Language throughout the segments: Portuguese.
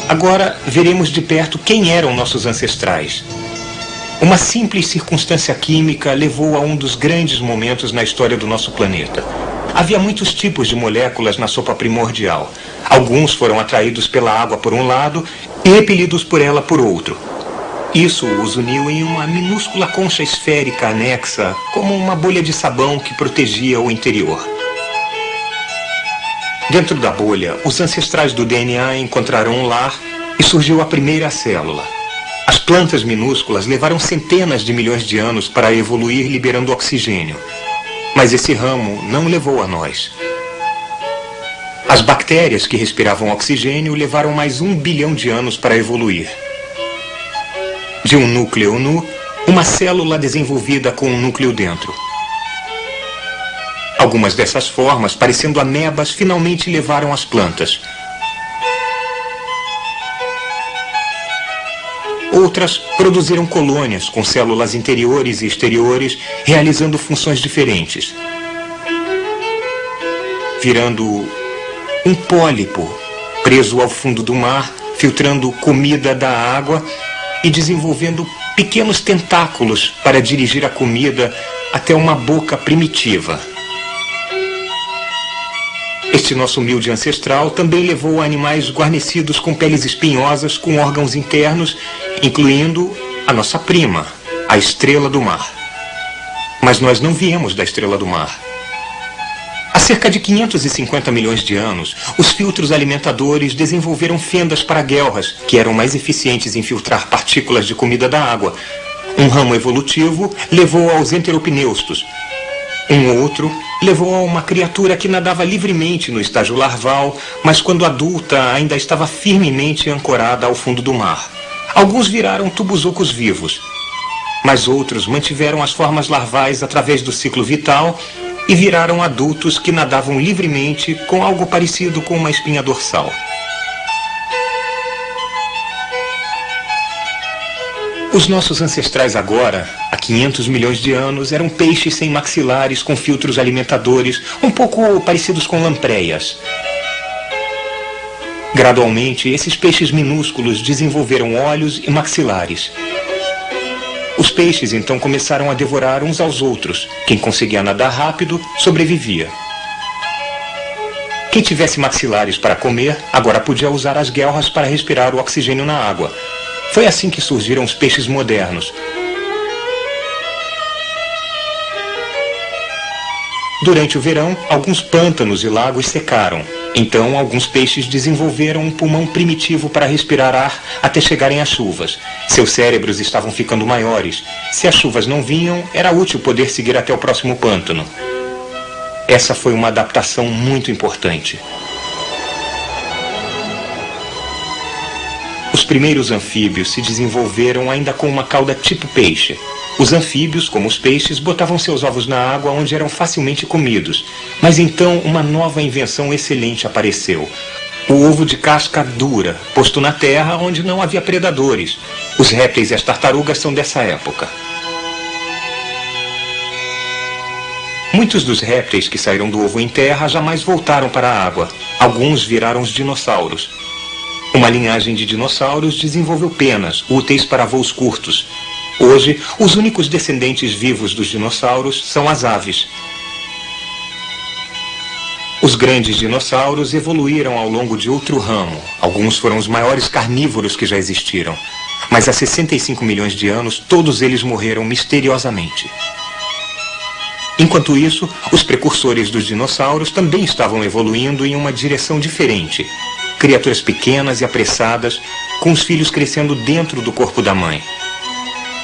Agora veremos de perto quem eram nossos ancestrais. Uma simples circunstância química levou a um dos grandes momentos na história do nosso planeta. Havia muitos tipos de moléculas na sopa primordial. Alguns foram atraídos pela água por um lado e repelidos por ela por outro. Isso os uniu em uma minúscula concha esférica anexa, como uma bolha de sabão que protegia o interior. Dentro da bolha, os ancestrais do DNA encontraram um lar e surgiu a primeira célula. As plantas minúsculas levaram centenas de milhões de anos para evoluir liberando oxigênio. Mas esse ramo não levou a nós. As bactérias que respiravam oxigênio levaram mais 1 bilhão de anos para evoluir. De um núcleo nu, uma célula desenvolvida com um núcleo dentro. Algumas dessas formas, parecendo amebas, finalmente levaram as plantas. Outras produziram colônias com células interiores e exteriores, realizando funções diferentes. Virando um pólipo preso ao fundo do mar, filtrando comida da água e desenvolvendo pequenos tentáculos para dirigir a comida até uma boca primitiva. Este nosso humilde ancestral também levou a animais guarnecidos com peles espinhosas com órgãos internos, incluindo a nossa prima, a estrela do mar. Mas nós não viemos da estrela do mar. Há cerca de 550 milhões de anos, os filtros alimentadores desenvolveram fendas para guelras, que eram mais eficientes em filtrar partículas de comida da água. Um ramo evolutivo levou aos enteropneustos. Um outro levou a uma criatura que nadava livremente no estágio larval, mas quando adulta ainda estava firmemente ancorada ao fundo do mar. Alguns viraram tubos-ocos vivos, mas outros mantiveram as formas larvais através do ciclo vital e viraram adultos que nadavam livremente com algo parecido com uma espinha dorsal. Os nossos ancestrais agora, há 500 milhões de anos, eram peixes sem maxilares com filtros alimentadores, um pouco parecidos com lampreyas. Gradualmente, esses peixes minúsculos desenvolveram olhos e maxilares. Os peixes então começaram a devorar uns aos outros. Quem conseguia nadar rápido, sobrevivia. Quem tivesse maxilares para comer, agora podia usar as guelras para respirar o oxigênio na água. Foi assim que surgiram os peixes modernos. Durante o verão, alguns pântanos e lagos secaram. Então, alguns peixes desenvolveram um pulmão primitivo para respirar ar até chegarem às chuvas. Seus cérebros estavam ficando maiores. Se as chuvas não vinham, era útil poder seguir até o próximo pântano. Essa foi uma adaptação muito importante. Os primeiros anfíbios se desenvolveram ainda com uma cauda tipo peixe. Os anfíbios, como os peixes, botavam seus ovos na água onde eram facilmente comidos. Mas então uma nova invenção excelente apareceu. O ovo de casca dura, posto na terra onde não havia predadores. Os répteis e as tartarugas são dessa época. Muitos dos répteis que saíram do ovo em terra jamais voltaram para a água. Alguns viraram os dinossauros. Uma linhagem de dinossauros desenvolveu penas, úteis para voos curtos. Hoje, os únicos descendentes vivos dos dinossauros são as aves. Os grandes dinossauros evoluíram ao longo de outro ramo. Alguns foram os maiores carnívoros que já existiram. Mas há 65 milhões de anos, todos eles morreram misteriosamente. Enquanto isso, os precursores dos dinossauros também estavam evoluindo em uma direção diferente. Criaturas pequenas e apressadas, com os filhos crescendo dentro do corpo da mãe.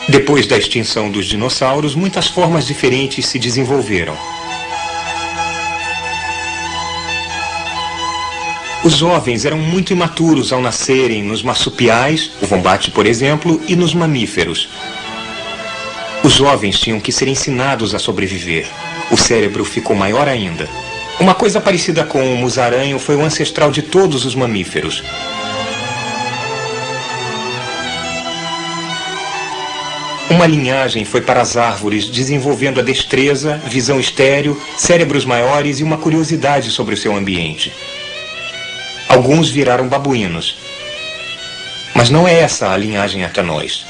Depois da extinção dos dinossauros, muitas formas diferentes se desenvolveram. Os jovens eram muito imaturos ao nascerem nos marsupiais, o vombate, por exemplo, e nos mamíferos. Os jovens tinham que ser ensinados a sobreviver. O cérebro ficou maior ainda. Uma coisa parecida com o musaranho foi o ancestral de todos os mamíferos. Uma linhagem foi para as árvores, desenvolvendo a destreza, visão estéril, cérebros maiores e uma curiosidade sobre o seu ambiente. Alguns viraram babuínos. Mas não é essa a linhagem até nós.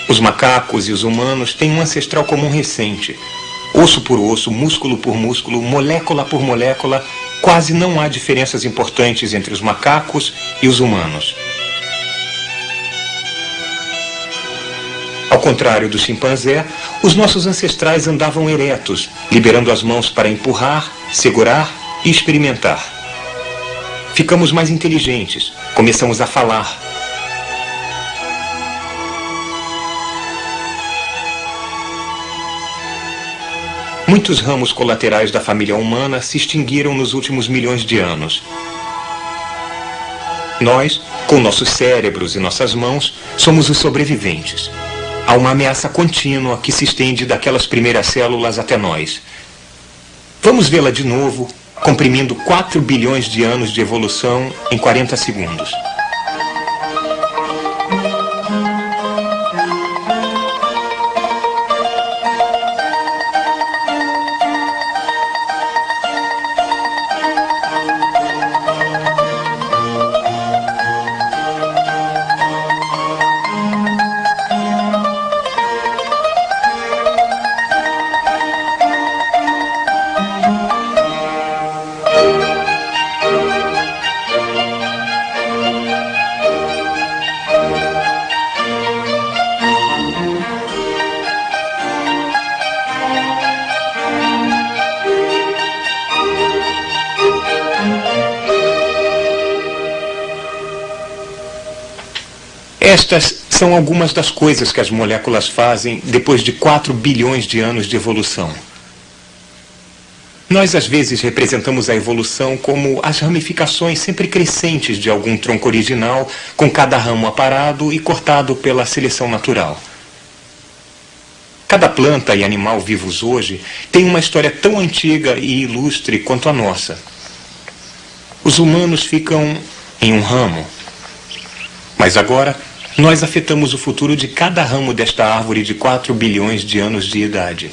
Os macacos e os humanos têm um ancestral comum recente. Osso por osso, músculo por músculo, molécula por molécula, quase não há diferenças importantes entre os macacos e os humanos. Ao contrário do chimpanzé, os nossos ancestrais andavam eretos, liberando as mãos para empurrar, segurar e experimentar. Ficamos mais inteligentes, começamos a falar. Muitos ramos colaterais da família humana se extinguiram nos últimos milhões de anos. Nós, com nossos cérebros e nossas mãos, somos os sobreviventes. Há uma ameaça contínua que se estende daquelas primeiras células até nós. Vamos vê-la de novo, comprimindo 4 bilhões de anos de evolução em 40 segundos. Estas são algumas das coisas que as moléculas fazem depois de 4 bilhões de anos de evolução. Nós, às vezes, representamos a evolução como as ramificações sempre crescentes de algum tronco original, com cada ramo aparado e cortado pela seleção natural. Cada planta e animal vivos hoje tem uma história tão antiga e ilustre quanto a nossa. Os humanos ficam em um ramo, mas agora nós afetamos o futuro de cada ramo desta árvore de 4 bilhões de anos de idade.